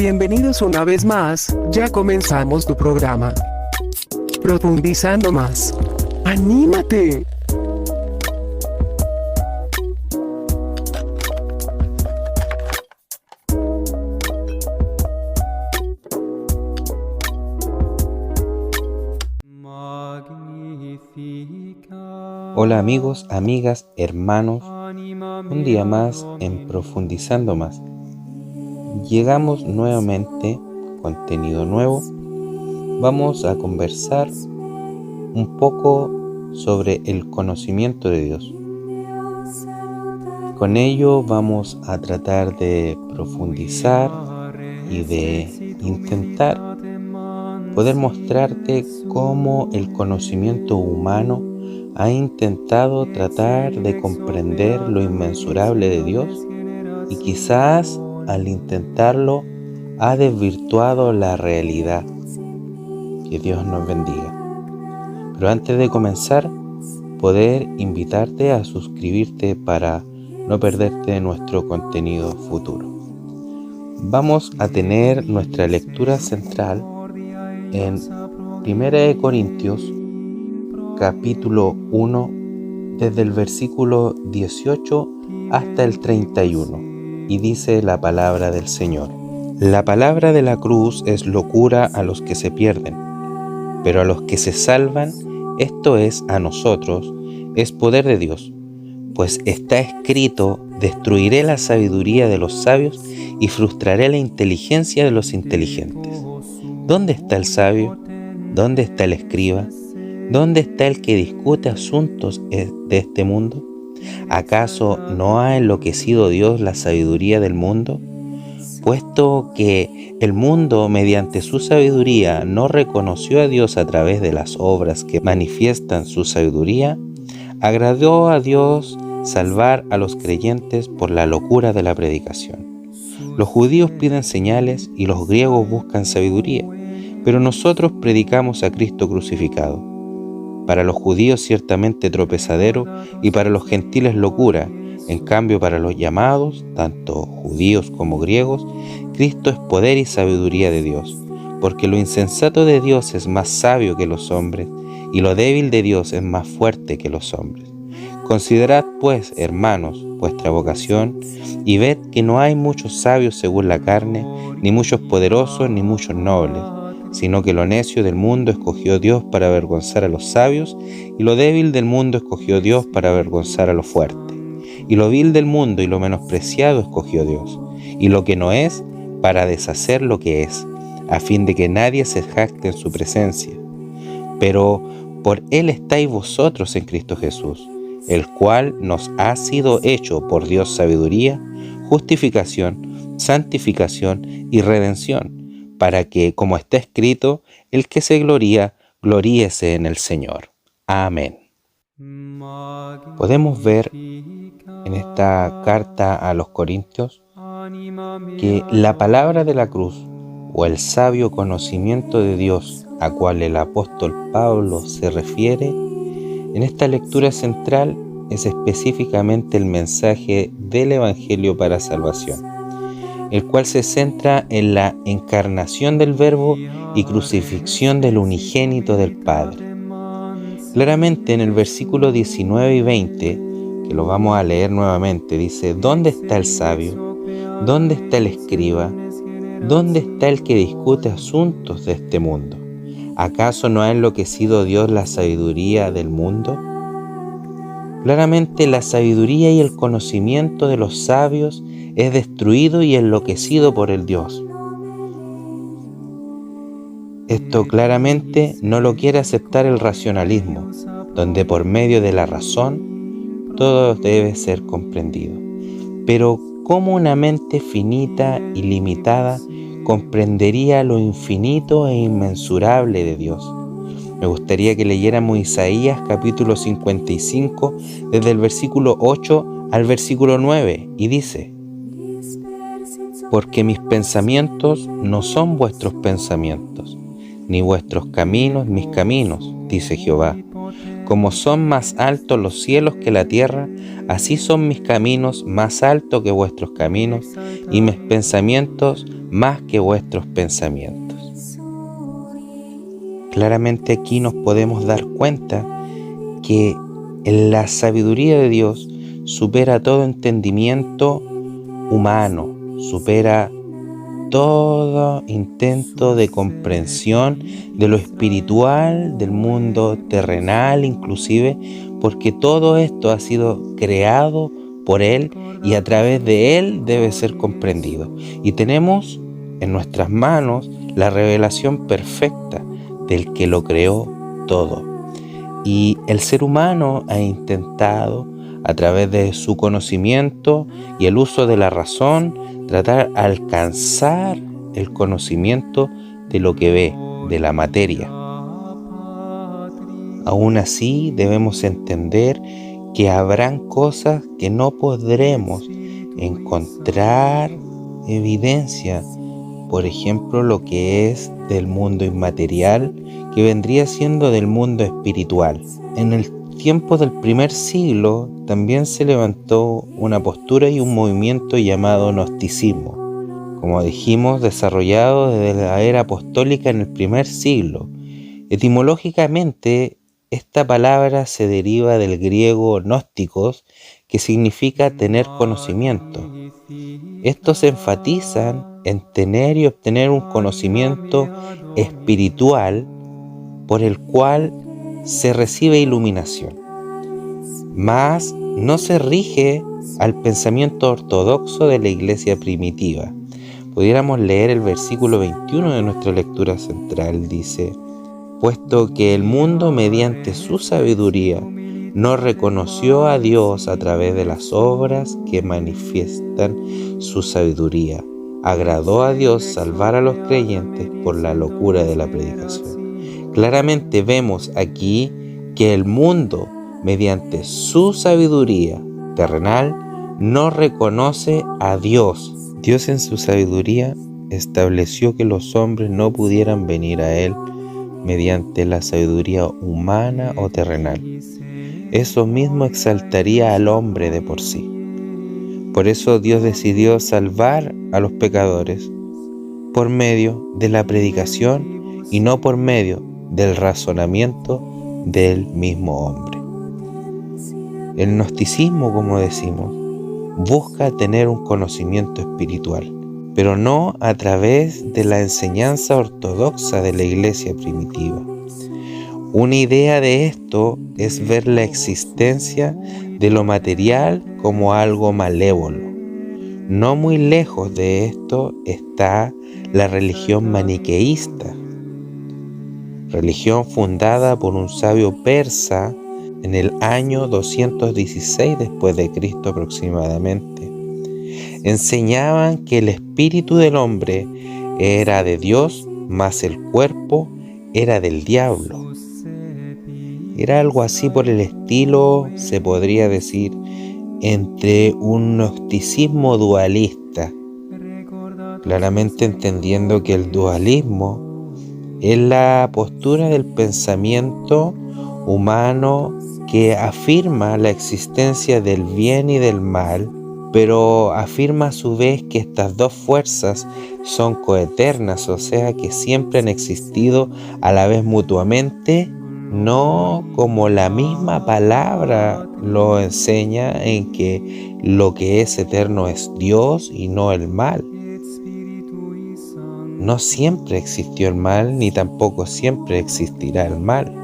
Bienvenidos una vez más, ya comenzamos tu programa. Profundizando más. ¡Anímate! Hola amigos, amigas, hermanos, un día más en Profundizando Más. Llegamos nuevamente, contenido nuevo. Vamos a conversar un poco sobre el conocimiento de Dios. Con ello vamos a tratar de profundizar y de intentar poder mostrarte cómo el conocimiento humano ha intentado tratar de comprender lo inmensurable de Dios y quizás al intentarlo ha desvirtuado la realidad. Que Dios nos bendiga. Pero antes de comenzar, poder invitarte a suscribirte para no perderte nuestro contenido futuro. Vamos a tener nuestra lectura central en 1 Corintios capítulo 1 desde el versículo 18 hasta el 31 y dice la palabra del Señor: La palabra de la cruz es locura a los que se pierden, pero a los que se salvan, esto es a nosotros, es poder de Dios, pues está escrito: destruiré la sabiduría de los sabios y frustraré la inteligencia de los inteligentes. ¿Dónde está el sabio? ¿Dónde está el escriba? ¿Dónde está el que discute asuntos de este mundo? ¿Acaso no ha enloquecido Dios la sabiduría del mundo? Puesto que el mundo, mediante su sabiduría, no reconoció a Dios a través de las obras que manifiestan su sabiduría, agradó a Dios salvar a los creyentes por la locura de la predicación. Los judíos piden señales y los griegos buscan sabiduría, pero nosotros predicamos a Cristo crucificado. Para los judíos ciertamente tropezadero y para los gentiles locura. En cambio, para los llamados, tanto judíos como griegos, Cristo es poder y sabiduría de Dios, porque lo insensato de Dios es más sabio que los hombres, y lo débil de Dios es más fuerte que los hombres. Considerad, pues, hermanos, vuestra vocación, y ved que no hay muchos sabios según la carne, ni muchos poderosos, ni muchos nobles, sino que lo necio del mundo escogió Dios para avergonzar a los sabios, y lo débil del mundo escogió Dios para avergonzar a lo fuerte. Y lo vil del mundo y lo menospreciado escogió Dios, y lo que no es, para deshacer lo que es, a fin de que nadie se jacte en su presencia. Pero por Él estáis vosotros en Cristo Jesús, el cual nos ha sido hecho por Dios sabiduría, justificación, santificación y redención, para que, como está escrito, el que se gloría, gloríese en el Señor. Amén. Podemos ver en esta carta a los Corintios que la palabra de la cruz o el sabio conocimiento de Dios a cual el apóstol Pablo se refiere en esta lectura central es específicamente el mensaje del Evangelio para salvación, el cual se centra en la encarnación del Verbo y crucifixión del unigénito del Padre. Claramente en el versículo 19 y 20, que lo vamos a leer nuevamente, dice: ¿Dónde está el sabio? ¿Dónde está el escriba? ¿Dónde está el que discute asuntos de este mundo? ¿Acaso no ha enloquecido Dios la sabiduría del mundo? Claramente la sabiduría y el conocimiento de los sabios es destruido y enloquecido por el Dios. Esto claramente no lo quiere aceptar el racionalismo, donde por medio de la razón todo debe ser comprendido. Pero ¿cómo una mente finita y limitada comprendería lo infinito e inmensurable de Dios? Me gustaría que leyéramos Isaías capítulo 55 desde el versículo 8 al versículo 9 y dice: Porque mis pensamientos no son vuestros pensamientos, ni vuestros caminos mis caminos, dice Jehová. Como son más altos los cielos que la tierra, así son mis caminos más altos que vuestros caminos, y mis pensamientos más que vuestros pensamientos. Claramente aquí nos podemos dar cuenta que la sabiduría de Dios supera todo entendimiento humano, supera todo intento de comprensión de lo espiritual, del mundo terrenal inclusive, porque todo esto ha sido creado por Él y a través de Él debe ser comprendido. Y tenemos en nuestras manos la revelación perfecta del que lo creó todo. Y el ser humano ha intentado, a través de su conocimiento y el uso de la razón, tratar de alcanzar el conocimiento de lo que ve, de la materia. Aún así, debemos entender que habrán cosas que no podremos encontrar evidencia. Por ejemplo, lo que es del mundo inmaterial, que vendría siendo del mundo espiritual. En el tiempo del primer siglo también se levantó una postura y un movimiento llamado gnosticismo, como dijimos, desarrollado desde la era apostólica en el primer siglo. Etimológicamente, esta palabra se deriva del griego gnósticos, que significa tener conocimiento. Estos enfatizan en tener y obtener un conocimiento espiritual por el cual se recibe iluminación, mas no se rige al pensamiento ortodoxo de la iglesia primitiva. Pudiéramos leer el versículo 21 de nuestra lectura central. Dice: puesto que el mundo mediante su sabiduría no reconoció a Dios a través de las obras que manifiestan su sabiduría, agradó a Dios salvar a los creyentes por la locura de la predicación. Claramente vemos aquí que el mundo, mediante su sabiduría terrenal, no reconoce a Dios. Dios en su sabiduría estableció que los hombres no pudieran venir a Él mediante la sabiduría humana o terrenal. Eso mismo exaltaría al hombre de por sí. Por eso Dios decidió salvar a los pecadores por medio de la predicación y no por medio del razonamiento del mismo hombre. El gnosticismo, como decimos, busca tener un conocimiento espiritual, pero no a través de la enseñanza ortodoxa de la iglesia primitiva. Una idea de esto es ver la existencia de lo material como algo malévolo. No muy lejos de esto está la religión maniqueísta, religión fundada por un sabio persa en el año 216 después de Cristo aproximadamente. Enseñaban que el espíritu del hombre era de Dios, mas el cuerpo era del diablo. Era algo así por el estilo, se podría decir, entre un gnosticismo dualista, claramente entendiendo que el dualismo es la postura del pensamiento humano que afirma la existencia del bien y del mal, pero afirma a su vez que estas dos fuerzas son coeternas, o sea que siempre han existido a la vez mutuamente, no como la misma palabra lo enseña, en que lo que es eterno es Dios y no el mal. No siempre existió el mal, ni tampoco siempre existirá el mal.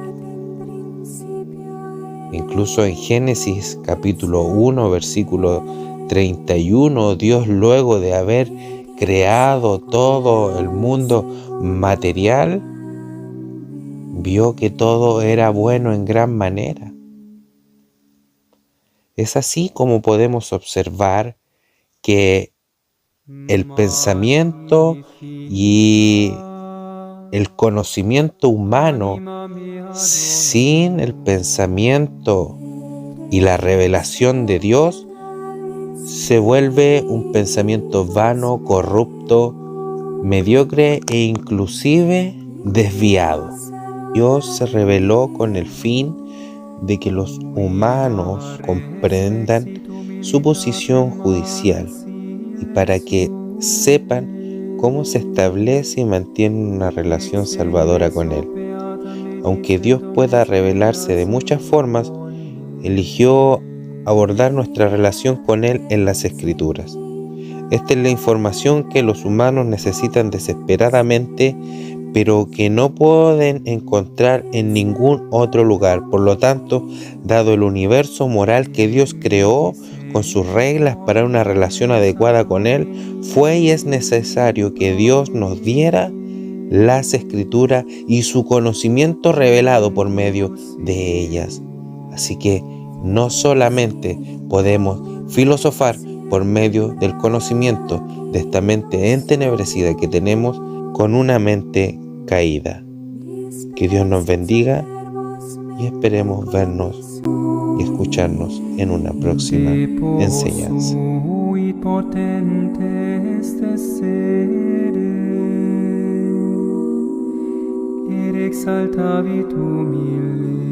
Incluso en Génesis capítulo 1, versículo 31, Dios, luego de haber creado todo el mundo material, vio que todo era bueno en gran manera. Es así como podemos observar que el pensamiento y el conocimiento humano, sin el pensamiento y la revelación de Dios, se vuelve un pensamiento vano, corrupto, mediocre e inclusive desviado. Dios se reveló con el fin de que los humanos comprendan su posición judicial y para que sepan cómo se establece y mantiene una relación salvadora con Él. Aunque Dios pueda revelarse de muchas formas, eligió abordar nuestra relación con Él en las Escrituras. Esta es la información que los humanos necesitan desesperadamente, pero que no pueden encontrar en ningún otro lugar. Por lo tanto, dado el universo moral que Dios creó con sus reglas para una relación adecuada con Él, fue y es necesario que Dios nos diera las Escrituras y su conocimiento revelado por medio de ellas. Así que no solamente podemos filosofar por medio del conocimiento de esta mente entenebrecida que tenemos con una mente caída. Que Dios nos bendiga y esperemos vernos y escucharnos en una próxima enseñanza. Exaltavit humile.